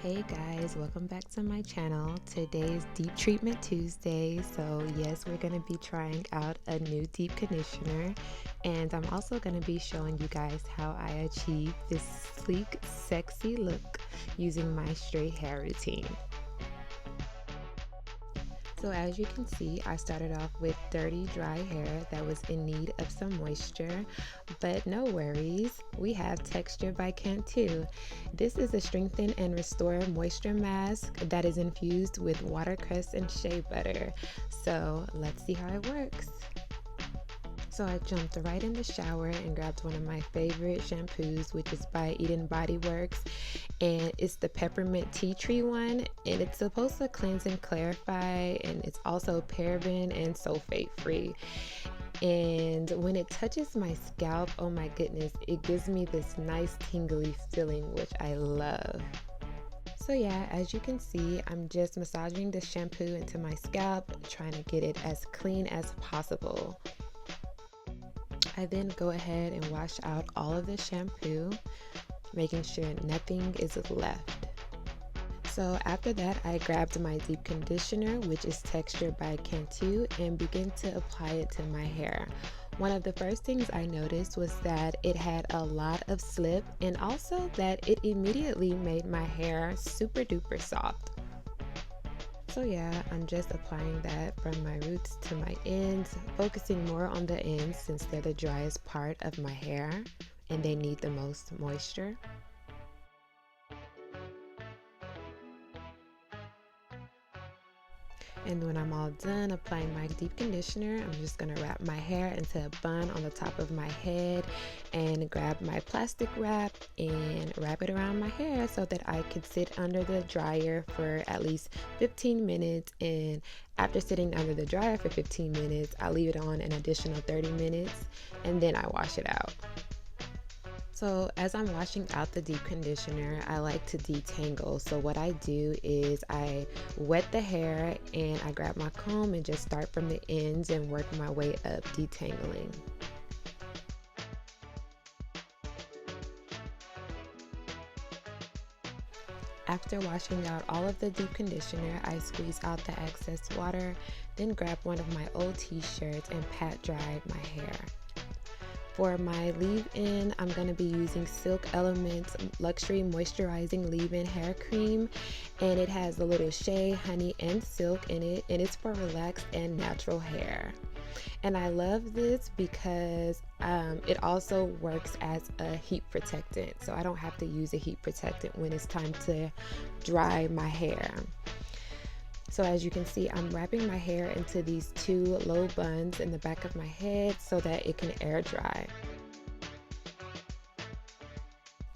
Hey guys, welcome back to my channel. Today is Deep Treatment Tuesday, so yes, we're going to be trying out a new deep conditioner, and I'm also going to be showing you guys how I achieve this sleek, sexy look using my straight hair routine. So as you can see, I started off with dirty, dry hair that was in need of some moisture, but no worries, we have Texture by Cantu. This is a strengthen and restore moisture mask that is infused with watercress and shea butter. So let's see how it works. So I jumped right in the shower and grabbed one of my favorite shampoos, which is by Bodyworks, and it's the Peppermint tea tree one, and it's supposed to cleanse and clarify, and it's also paraben and sulfate free. And when it touches my scalp, oh my goodness, it gives me this nice tingly feeling, which I love. So yeah, as you can see, I'm just massaging the shampoo into my scalp, trying to get it as clean as possible. I then go ahead and wash out all of the shampoo, making sure nothing is left. So after that, I grabbed my deep conditioner, which is Texture by Cantu, and begin to apply it to my hair. One of the first things I noticed was that it had a lot of slip, and also that it immediately made my hair super duper soft. So yeah, I'm just applying that from my roots to my ends, focusing more on the ends since they're the driest part of my hair and they need the most moisture. And when I'm all done applying my deep conditioner, I'm just going to wrap my hair into a bun on the top of my head and grab my plastic wrap and wrap it around my hair so that I can sit under the dryer for at least 15 minutes. And after sitting under the dryer for 15 minutes, I leave it on an additional 30 minutes and then I wash it out. So as I'm washing out the deep conditioner, I like to detangle. So what I do is I wet the hair and I grab my comb and just start from the ends and work my way up detangling. After washing out all of the deep conditioner, I squeeze out the excess water, then grab one of my old t-shirts and pat dry my hair. For my leave-in, I'm going to be using Silk Elements Luxury Moisturizing Leave-In Hair Cream, and it has a little shea, honey, and silk in it, and it's for relaxed and natural hair. And I love this because it also works as a heat protectant, so I don't have to use a heat protectant when it's time to dry my hair. So as you can see, I'm wrapping my hair into these two low buns in the back of my head so that it can air dry.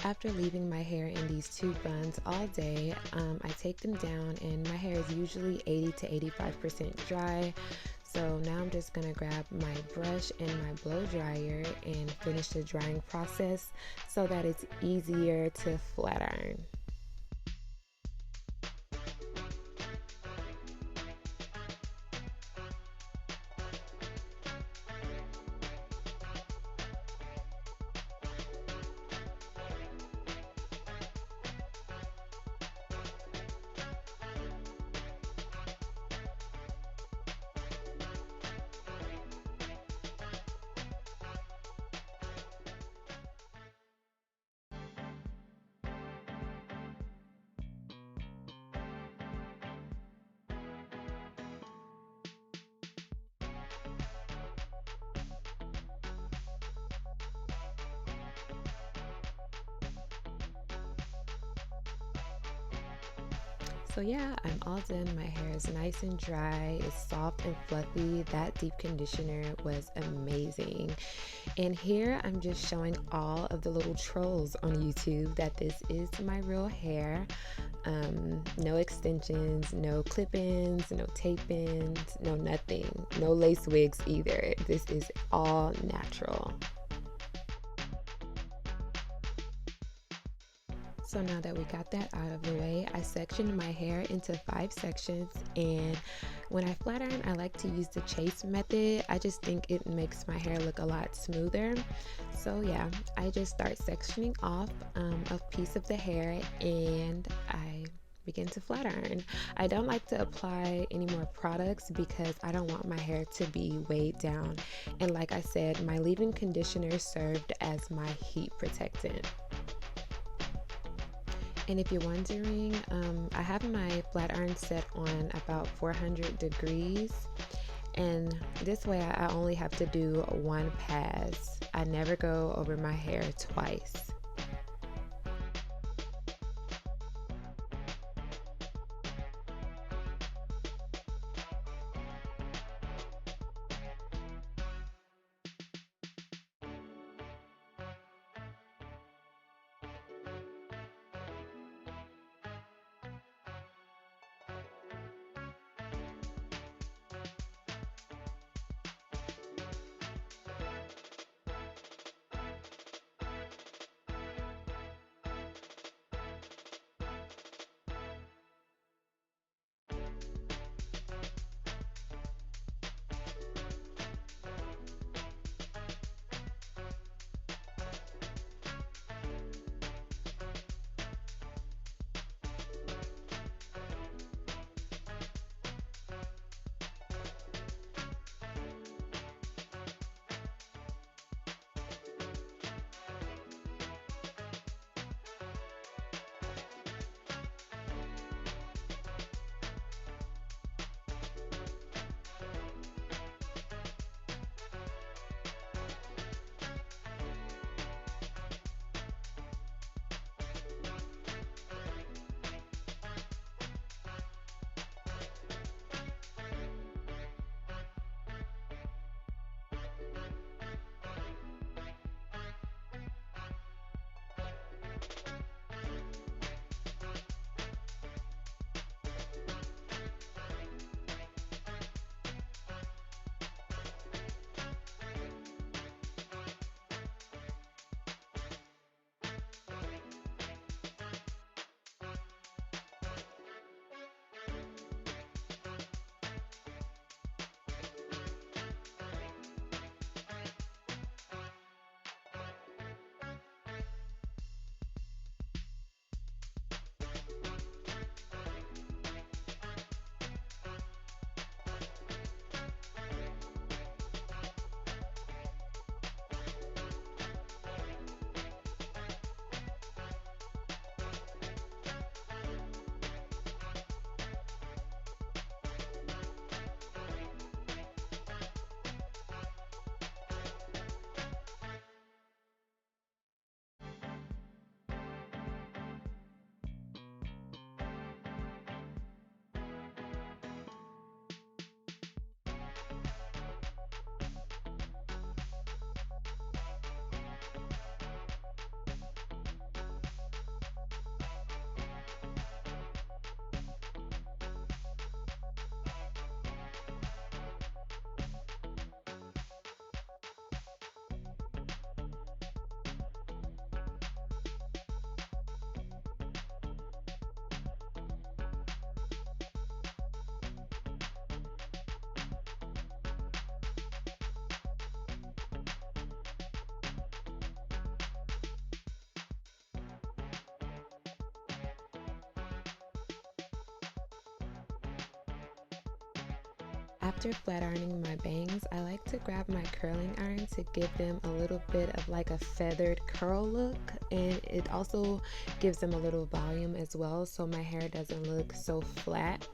After leaving my hair in these two buns all day, I take them down and my hair is usually 80 to 85% dry. So now I'm just going to grab my brush and my blow dryer and finish the drying process so that it's easier to flat iron. So yeah, I'm all done. My hair is nice and dry, it's soft and fluffy. That deep conditioner was amazing. And here I'm just showing all of the little trolls on YouTube that this is my real hair. No extensions, no clip-ins, no tape-ins, no nothing, no lace wigs either. This is all natural. So now that we got that out of the way, I sectioned my hair into 5 sections, and when I flat iron, I like to use the chase method. I just think it makes my hair look a lot smoother. So yeah, I just start sectioning off a piece of the hair, and I begin to flat iron. I don't like to apply any more products because I don't want my hair to be weighed down. And like I said, my leave-in conditioner served as my heat protectant. And if you're wondering, I have my flat iron set on about 400 degrees. And this way I only have to do one pass. I never go over my hair twice. After flat ironing my bangs, I like to grab my curling iron to give them a little bit of like a feathered curl look, and it also gives them a little volume as well, so my hair doesn't look so flat.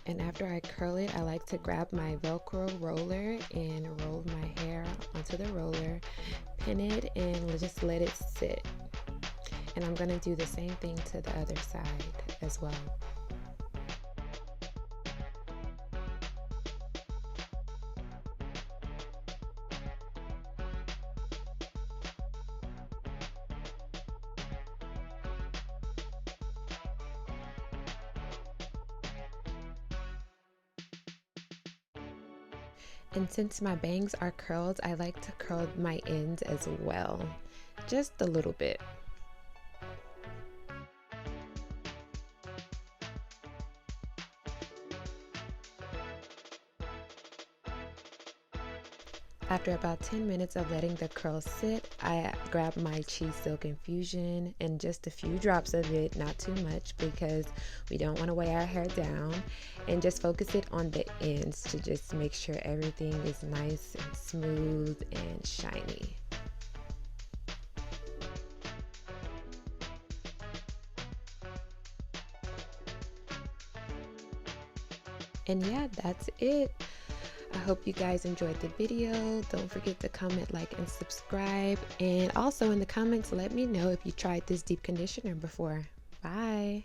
And after I curl it, I like to grab my Velcro roller and roll my hair onto the roller, pin it, and just let it sit. And I'm gonna do the same thing to the other side as well. And since my bangs are curled, I like to curl my ends as well, just a little bit. After about 10 minutes of letting the curls sit, I grab my Cheese Silk Infusion and just a few drops of it, not too much because we don't want to weigh our hair down, and just focus it on the ends to just make sure everything is nice and smooth and shiny. And yeah, that's it. I hope you guys enjoyed the video. Don't forget to comment, like, and subscribe. And also in the comments, let me know if you tried this deep conditioner before. Bye.